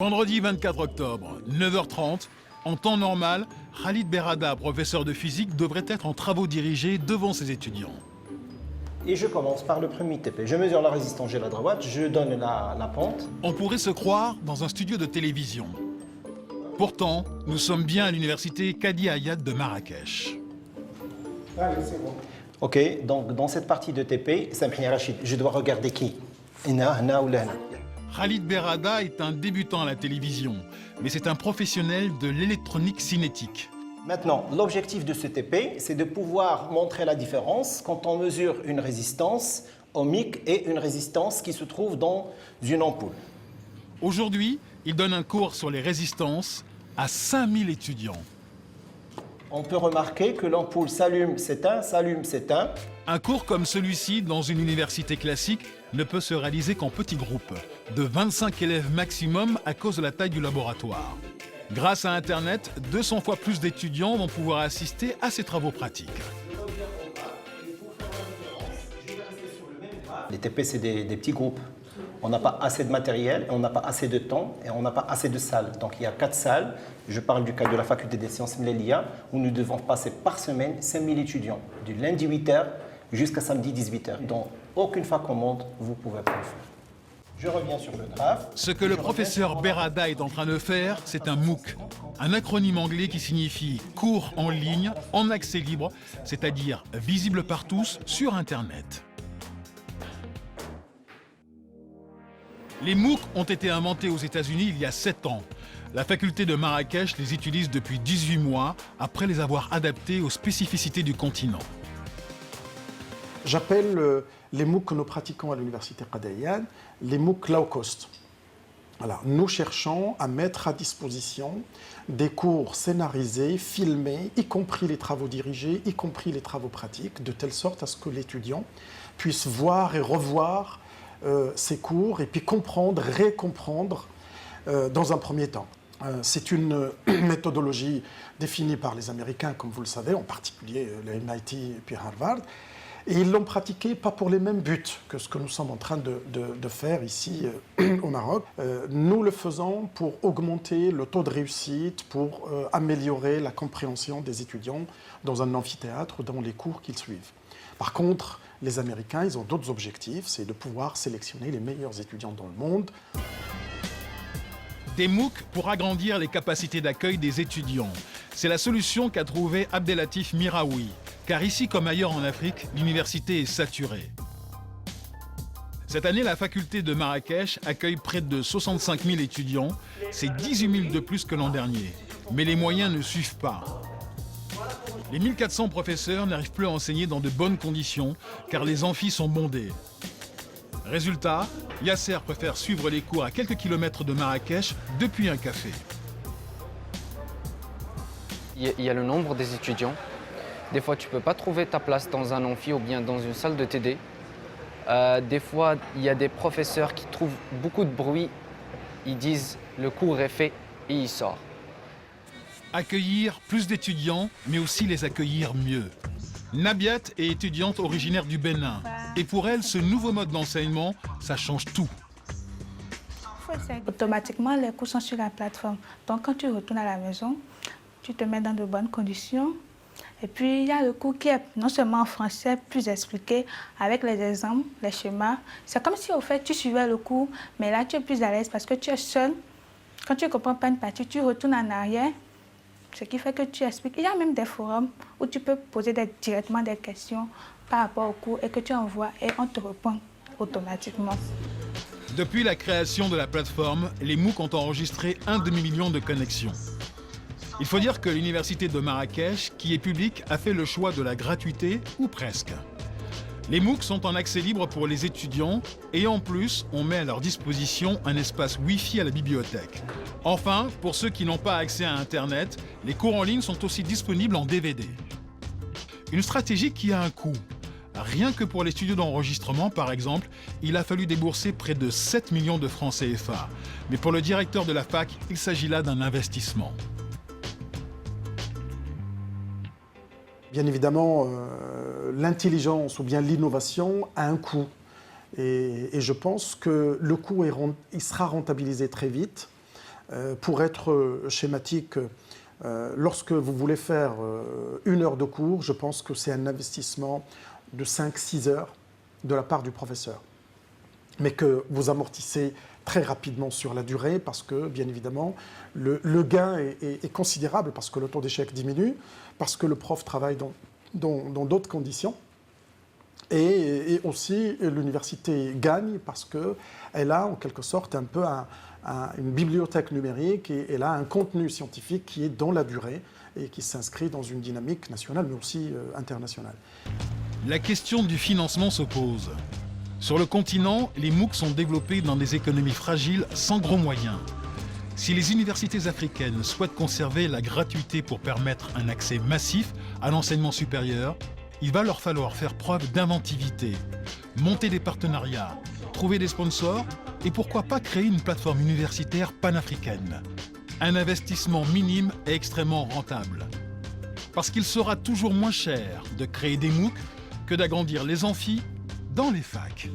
Vendredi 24 octobre, 9h30, en temps normal, Khalid Berrada, professeur de physique, devrait être en travaux dirigés devant ses étudiants. Et je commence par le premier TP. Je mesure la résistance gel à droite, je donne la pente. On pourrait se croire dans un studio de télévision. Pourtant, nous sommes bien à l'université Kadi Hayat de Marrakech. Allez, c'est bon. Ok, donc dans cette partie de TP, Samhini Rachid, je dois regarder qui? Hna ou là. Khalid Berrada est un débutant à la télévision, mais c'est un professionnel de l'électronique cinétique. Maintenant, l'objectif de ce TP, c'est de pouvoir montrer la différence quand on mesure une résistance ohmique et une résistance qui se trouve dans une ampoule. Aujourd'hui, il donne un cours sur les résistances à 5000 étudiants. On peut remarquer que l'ampoule s'allume, s'éteint, s'allume, s'éteint. Un cours comme celui-ci, dans une université classique, ne peut se réaliser qu'en petits groupes, de 25 élèves maximum à cause de la taille du laboratoire. Grâce à Internet, 200 fois plus d'étudiants vont pouvoir assister à ces travaux pratiques. Les TP, c'est des petits groupes. On n'a pas assez de matériel, on n'a pas assez de temps et on n'a pas assez de salles. Donc il y a 4 salles. Je parle du cas de la faculté des sciences Mlélia, où nous devons passer par semaine 5000 étudiants, du lundi 8h jusqu'à samedi 18h. Donc aucune fois qu'on monte, vous ne pouvez pas le faire. Je reviens sur le graphe. Ce que le professeur Berrada est en train de faire, c'est un MOOC, un acronyme anglais qui signifie cours en ligne, en accès libre, c'est-à-dire visible par tous sur Internet. Les MOOC ont été inventés aux États-Unis il y a 7 ans. La faculté de Marrakech les utilise depuis 18 mois, après les avoir adaptés aux spécificités du continent. J'appelle les MOOC que nous pratiquons à l'université Kadi Hayat les MOOC low cost. Alors, nous cherchons à mettre à disposition des cours scénarisés, filmés, y compris les travaux dirigés, y compris les travaux pratiques, de telle sorte à ce que l'étudiant puisse voir et revoir ces cours et puis comprendre, récomprendre dans un premier temps. C'est une méthodologie définie par les Américains, comme vous le savez, en particulier le MIT et puis Harvard. Et ils l'ont pratiqué pas pour les mêmes buts que ce que nous sommes en train de faire ici au Maroc. Nous le faisons pour augmenter le taux de réussite, pour améliorer la compréhension des étudiants dans un amphithéâtre ou dans les cours qu'ils suivent. Par contre, les Américains, ils ont d'autres objectifs, c'est de pouvoir sélectionner les meilleurs étudiants dans le monde. Des MOOC pour agrandir les capacités d'accueil des étudiants. C'est la solution qu'a trouvée Abdelatif Miraoui. Car ici comme ailleurs en Afrique, l'université est saturée. Cette année, la faculté de Marrakech accueille près de 65 000 étudiants. C'est 18 000 de plus que l'an dernier. Mais les moyens ne suivent pas. Les 1400 professeurs n'arrivent plus à enseigner dans de bonnes conditions, car les amphis sont bondés. Résultat, Yasser préfère suivre les cours à quelques kilomètres de Marrakech depuis un café. Il y a le nombre des étudiants. Des fois, tu ne peux pas trouver ta place dans un amphi ou bien dans une salle de TD. Des fois, il y a des professeurs qui trouvent beaucoup de bruit. Ils disent « le cours est fait » et ils sortent. Accueillir plus d'étudiants, mais aussi les accueillir mieux. Nabiat est étudiante originaire du Bénin. Et pour elle, ce nouveau mode d'enseignement, ça change tout. Automatiquement, les cours sont sur la plateforme. Donc, quand tu retournes à la maison, tu te mets dans de bonnes conditions. Et puis, il y a le cours qui est non seulement en français, plus expliqué, avec les exemples, les schémas. C'est comme si, au fait, tu suivais le cours, mais là, tu es plus à l'aise parce que tu es seul. Quand tu ne comprends pas une partie, tu retournes en arrière, ce qui fait que tu expliques. Il y a même des forums où tu peux poser directement des questions par rapport au cours et que tu envoies et on te répond automatiquement. Depuis la création de la plateforme, les MOOC ont enregistré 1 demi-million de connexions. Il faut dire que l'université de Marrakech, qui est publique, a fait le choix de la gratuité, ou presque. Les MOOC sont en accès libre pour les étudiants et en plus, on met à leur disposition un espace Wi-Fi à la bibliothèque. Enfin, pour ceux qui n'ont pas accès à Internet, les cours en ligne sont aussi disponibles en DVD. Une stratégie qui a un coût. Rien que pour les studios d'enregistrement, par exemple, il a fallu débourser près de 7 millions de francs CFA. Mais pour le directeur de la fac, il s'agit là d'un investissement. Bien évidemment, l'intelligence ou bien l'innovation a un coût. Et je pense que le coût il sera rentabilisé très vite Pour être schématique, lorsque vous voulez faire 1 heure de cours, je pense que c'est un investissement de 5-6 heures de la part du professeur. Mais que vous amortissez très rapidement sur la durée parce que, bien évidemment, le gain est considérable parce que le taux d'échec diminue, parce que le prof travaille dans d'autres conditions. Et aussi, l'université gagne parce qu'elle a en quelque sorte un peu une bibliothèque numérique et elle a un contenu scientifique qui est dans la durée et qui s'inscrit dans une dynamique nationale mais aussi internationale. La question du financement se pose. Sur le continent, les MOOC sont développés dans des économies fragiles sans gros moyens. Si les universités africaines souhaitent conserver la gratuité pour permettre un accès massif à l'enseignement supérieur, il va leur falloir faire preuve d'inventivité, monter des partenariats, trouver des sponsors et pourquoi pas créer une plateforme universitaire panafricaine. Un investissement minime et extrêmement rentable. Parce qu'il sera toujours moins cher de créer des MOOC que d'agrandir les amphis dans les facs.